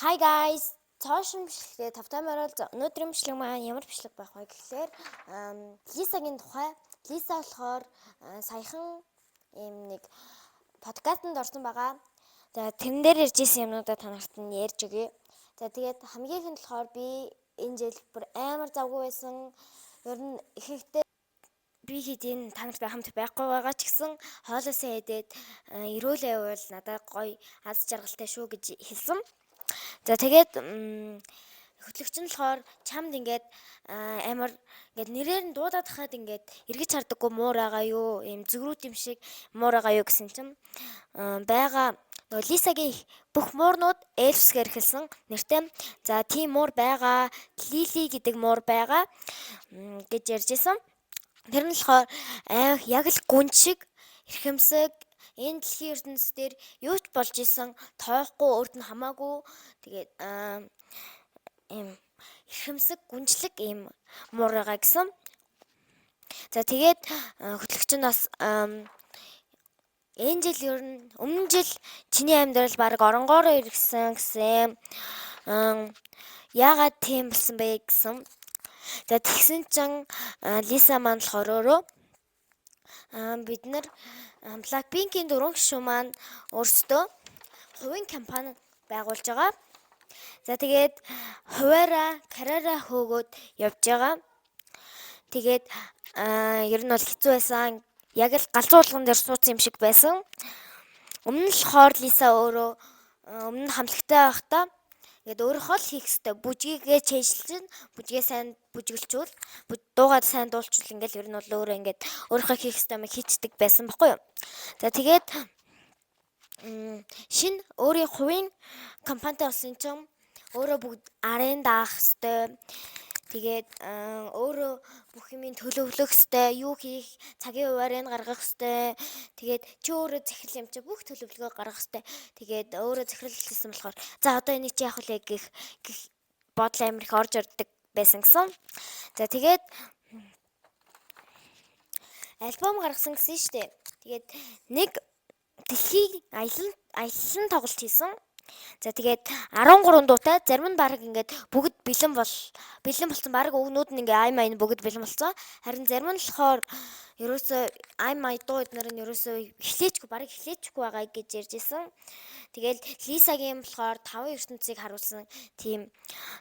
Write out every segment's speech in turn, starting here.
Hi guys. Цоошимшлэгээ тавтай морол өнөөдрийн бичлэг маань ямар бичлэг байх вэ гэхээр Лисагийн тухай. Лиса болохоор саяхан нэг подкастт орсон байгаа. За тэрэн дээр ярьж исэн юмнуудаа та нарт нь ярьж өгье. За тэгээд хамгийн ихэнд болохоор би энэ жил бүр амар завгүй байсан. Ер нь ихэнхдээ би хэдийн та нартай хамт байхгүй байгаа ч гэсэн хоолоосоо идээд ирүүлээ уул надад гоё аз жаргалтай шүү гэж хэлсэн. За тэгээд хөтлөгч нь болохоор чамд ингээд амар ингээд нэрээр нь дуудаад хахад ингээд эргэж хардаггүй муур байгаа юу? Ийм зүгрүүд юм шиг муур байгаа юу гэсэн чинь байгаа нөгөө Лисагийн бүх муурнууд эльфсгээр хэлсэн нэртэй. За тийм муур байгаа. Лили гэдэг муур байгаа гэж ярьжсэн. Тэр нь болохоор яг л гүн шиг эрхэмсэг энэ дэлхийн ертөнцийн дээр юу ч болж исэн тоохгүй өөрт нь хамаагүй тэгээд ийм эрхэмсэг гүнжлэг ийм муур байгаа гэсэн. За тэгээд хөтлөгч нь бас энэ жил ер нь өмнө жил чиний амьдрал баг оронгоороо ирсэн гэсэн яагаад тийм болсон бэ гэсэн. За тэгсэн чинь Лиса маань болохоор өөрөө бид нар Blackpink-ийн 4 гишүүн маань өөрсдөө хувийн компани байгуулж байгаа. За тэгээд хуваараа карьераа хөөгөөд явж байгаа. Тэгээд ер нь бол хэцүү байсан. Яг л галзуулган дээр суудсан юм шиг байсан. Өмнө нь болохоор Лиса өөрөө өмнө нь хамтлагтай байхдаа ингээд өөрөөхөө л хийх хэрэгтэй. Бүжгийгээ чэйжлэн, бүжгээ сайн бүжгэлжүүл, дуугаад сайн дуулчвал ингээд ер нь бол өөрөө ингээд өөрөөхөө хийх хэрэгтэй юм хийчдэг байсан баггүй юу. За тэгээд шинэ өөрийн хувийн компанитай болсон чинь өөрөө бүгд арын даах хэрэгтэй. Тэгээд өөрөө бүх юмыг төлөвлөх хэрэгтэй. Юу хийх, цагийн хуваарийг гаргах хэрэгтэй. Тэгээд чи өөрөө захирал юм чи бүх төлөвлөгөө гаргах хэрэгтэй. Тэгээд өөрөө захирал хийсэн болохоор за одоо энийг чи яах вэ гэх бодол амир их орж ирдэг байсан гэсэн. За тэгээд альбом гаргасан гэсэн шүү дээ. Тэгээд нэг дэлхийн аялал тоглолт хийсэн. За тэгээд 13 дуутай зарим нь баг ингээд бүгд бэлэн болсон баг өгнүүд нь ингээ ай майн бүгд бэлэн болсон. Харин зарим нь болохоор ерөөсөө ай май дуу эднэр нь ерөөсөө эхлээчгүй байгаа гэж ярьж исэн. Тэгэл Лисагийн болохоор 5 ертөнцийг харуулсан тийм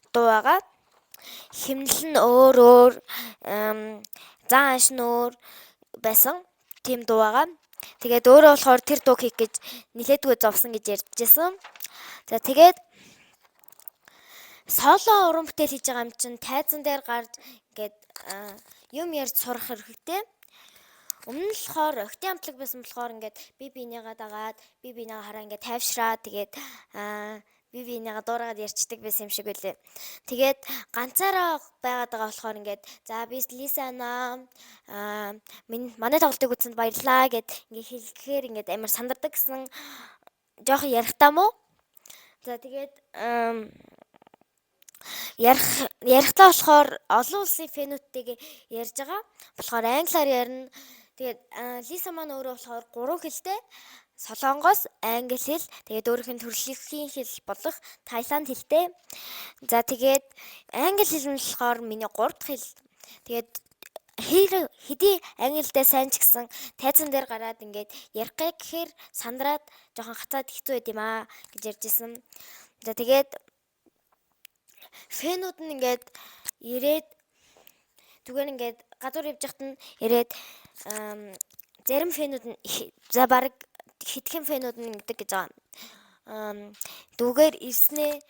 дуу байгаа. Химнэл нь өөр зан анш нь өөр байсан тийм дуу байгаа. Тэгээд өөрөө болохоор тэр дуу хийх гэж нилээдгүй зовсон гэж ярьжсэн. За тэгээд соло уран бүтээл хийж байгаа юм чинь тайзан дээр гарч ингээд юм ярьж сурах хэрэгтэй. Өмнө нь болохоор охтын амтлаг байсан болохоор ингээд би бинийгаа дагаад би бинийгаа хараа ингээд тайвшраа тэгээд би бинийгаа дуурайгаад ярьцдаг байсан юм шиг үлээ. Тэгээд ганцаараа байгаад байгаа болохоор ингээд за би Лиса наа манай тоглолтыг үзсэнд баярлаа гэд ингээд хэлэхээр ингээд амар сандардаг гэсэн жоох ярихтаа мó. За тэгээд ярихтаа болохоор олон улсын фэнүүдтэйгээ ярьж байгаа. Болохоор англиар ярина. Тэгээд Лиса маань өөрөө болохоор 3 хэлтэй. Солонгос, англи хэл, тэгээд өөрийнх нь төрөлхийн хэл болох Таиланд хэлтэй. За тэгээд англи хэл нь болохоор миний 3 дахь хэл. Тэгээд хэдий англидээ сайн ч гэсэн тайзан дээр гараад ингээд ярих гэхээр сандраад жоохон хацаад хэцүү байд юм аа гэж ярьжсэн. За тэгээд фэнүүд нь ингээд ирээд зүгээр ингээд гадуур явж хат нь ирээд зарим фэнүүд нь за баг хитгэн фэнүүд нь ингэдэг гэж байгаа. Дүүгээр ирснээ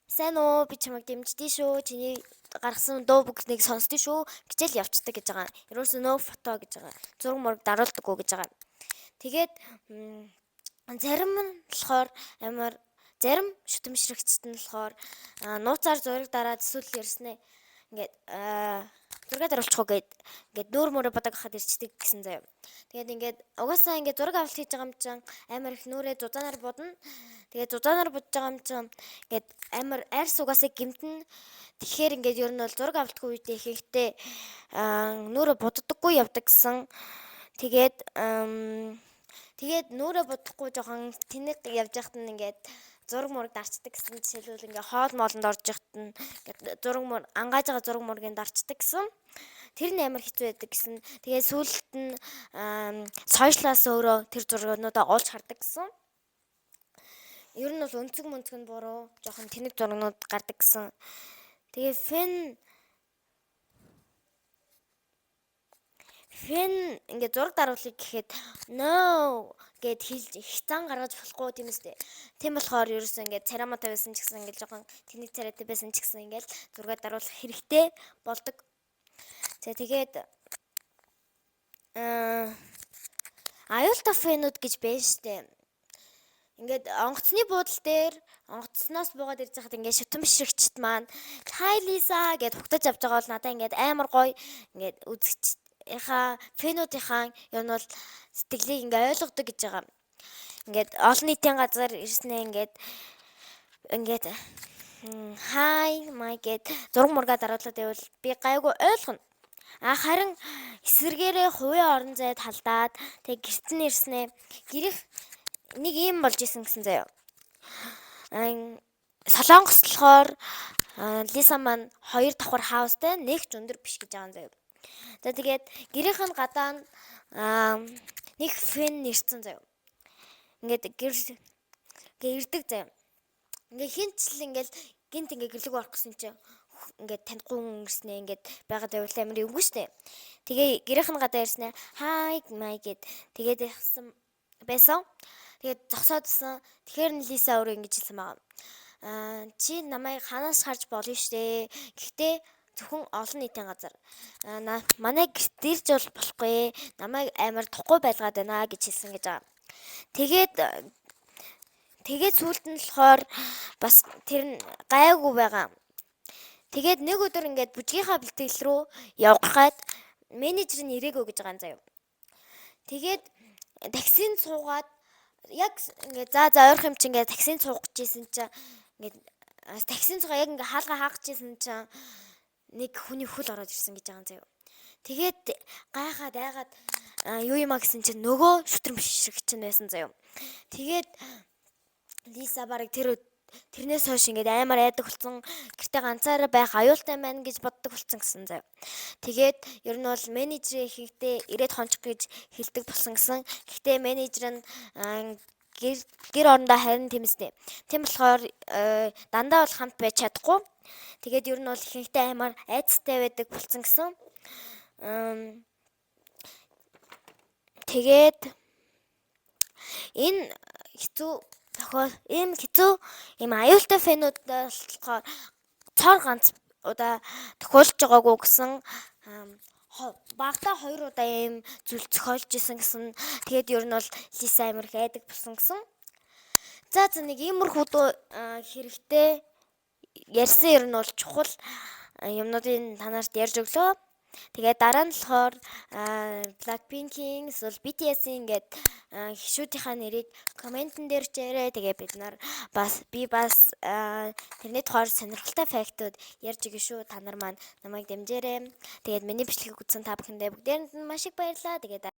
сайн уу би чамайг дэмждээ шүү. Чиний гаргасан дуу бүгднийг сонсдөө шүү гэжэл явцдаг гэж байгаа. Ерөөсөө нөө фото гэж байгаа. Зураг мураг даруулдаггүй гэж байгаа. Тэгээд зарим нь болохоор амар зарим шүтэмшрэгчд нь болохоор нууцаар зураг дараад эсвэл ярьснээ ингээд зураг даруулчих уу гэд ингээд нүүр мөрө бодог хахад ирчдэг гэсэн заяа. Тэгээд ингээд угаасаа ингээд зураг авалт хийж байгаа юм чинь амар их нүрээ зузаанаар будна. Тэгээд зузаанаар будж байгаа юм чинь ингээд амар арьс угаасаа гимтэн. Тэгэхээр ингээд ер нь бол зураг авалтгүй үедээ ихэнхдээ нүрээ буддаггүй явдаг гэсэн. Тэгээд нүрээ бодохгүй жоохон тэнэг явж байхад нь ингээд зураг мураг дарчдаг гэсэн жишээлбэл ингээ хоол моолонд орж ихт нь зураг мөр ангааж байгаа зураг мургийн дарчдаг гэсэн. Тэр нь амар хэцүү байдаг гэсэн. Тэгээ сүүлд нь сошиалаас өөрөө тэр зургуудаа олж хардаг гэсэн. Ер нь бол өнцөг мөнцөг нь буруу, жоохон тэнэг зургнууд гардаг гэсэн. Тэгээ фэн ингээ зураг даруулъя гэхэд no гэд хэлж их зан гаргаж болохгүй тийм үстэй. Тийм болохоор ерөөсөө ингээ царамаатай байсан ч гэсэн ингээ жоохон тэнэг царайтай байсан ч гэсэн ингээл зураг даруулах хэрэгтэй болдог. За тэгээд аюултай фэнүүд гэж байна штэ. Ингээд онгоцны буудлын дээр онгоцноос буугаад ирж байхад ингээд шутан бишрэгчд маань "Hi Lisa" гэд хугтаж авч байгаа бол надаа ингээд амар гоё ингээд үзэгчийнхаа фэнүүдийнхаа ер нь бол сэтгэлийг ингээд ойлгодог гэж байгаа. Ингээд олон нийтийн газар ирснээ ингээд "Hi" май гэд зураг мургаа даруулаад байвал би гайгүй ойлгоно. Харин эсвэргээрээ хувийн орон зайд халдаад тэг гэрт нь ирснээ гэрэх нэг юм болж исэн гэсэн заяа. Солонгос болохоор Лиса маань 2 давхар хаустай нэг ч өндөр биш гэж байгаа юм заяа. За тэгээд гэрийнх нь гадаа нэг фэн нэрсэн заяа. Ингээд ирдэг заяа. Ингээ хинчл ингээл гинт ингээ гэрлэг орох гэсэн чинь ингээд танихгүй хүн ирснээ ингээд байгаад байвал амар юмгүй штэ. Тэгээ гэрийнх нь гадаа ирснээ "Hi" май гэд тэгээд байсан. Тэгээд зогсоодсэн. Тэгэхээр нь Лиса өөрөө ингэж хэлсэн байгаа. Чи намайг ханаас харж болно штэ. Гэхдээ зөвхөн олон нийтийн газар. Манай гэрт ирж бол болохгүй. Намайг амар тухгүй байлгаад байна гэж хэлсэн гэж байгаа. Тэгээд сүүлд нь болохоор бас тэр нь гайгүй байгаа. Тэгээд нэг өдөр ингээд бүжгийнхаа бэлтгэл рүү явах гээд менежер нь ирээгүй гэж байгаа юм заяа. Тэгээд таксинд суугаад яг ингээд за ойрхон юм чи ингээд таксинд суух гэжсэн чинь ингээд таксинд суугаа яг ингээд хаалгаа хаагчихсан чинь нэг хүний хөл ороод ирсэн гэж байгаа юм заяа. Тэгээд гайхаад айгаад юу юм а гэсэн чинь нөгөө шүтрэн бишрэгч нь байсан заяа. Тэгээд Лиса барыг тэрнээс хойш ингээд амар айдаг болсон, гэртээ ганцаараа байх аюултай байна гэж боддог болсон гэсэн заяа. Тэгээд ер нь бол менежер ихэнхдээ ирээд хончих гэж хэлдэг болсон гэсэн. Гэхдээ менежер нь гэр орондоо харин тэмстэй. Тийм болохоор дандаа бол хамт байж чадахгүй. Тэгээд ер нь бол ихэнхдээ амар айцтай байдаг болсон гэсэн. Тэгээд энэ хэцүү ийм аюултай фэнүүдээс болохоор цоор ганц удаа тохиолж байгаагүй гэсэн багтаа 2 удаа ийм зүйл зохиолж исэн гэсэн. Тэгээд ер нь бол Лиса амар их айдаг болсон гэсэн. За нэг иймэрхүү хэрэгтэй ярьсан ер нь бол чухал юмнуудын танаарт ярьж өглөө. Тэгээд дараа нь болохоор Blackpink-ийн эсвэл BTS-ийн ингээд хишүүдийнхаа нэрийг комментэн дээр чирээ. Тэгээ би бас тэрний тухайд сонирхолтой фактууд ярьж өгье шүү. Та нар маань намайг дэмжээрэй. Тэгээд миний бичлэгийг үзсэн та бүхэндээ бүгдээрэнд нь маш их баярлалаа. Тэгээд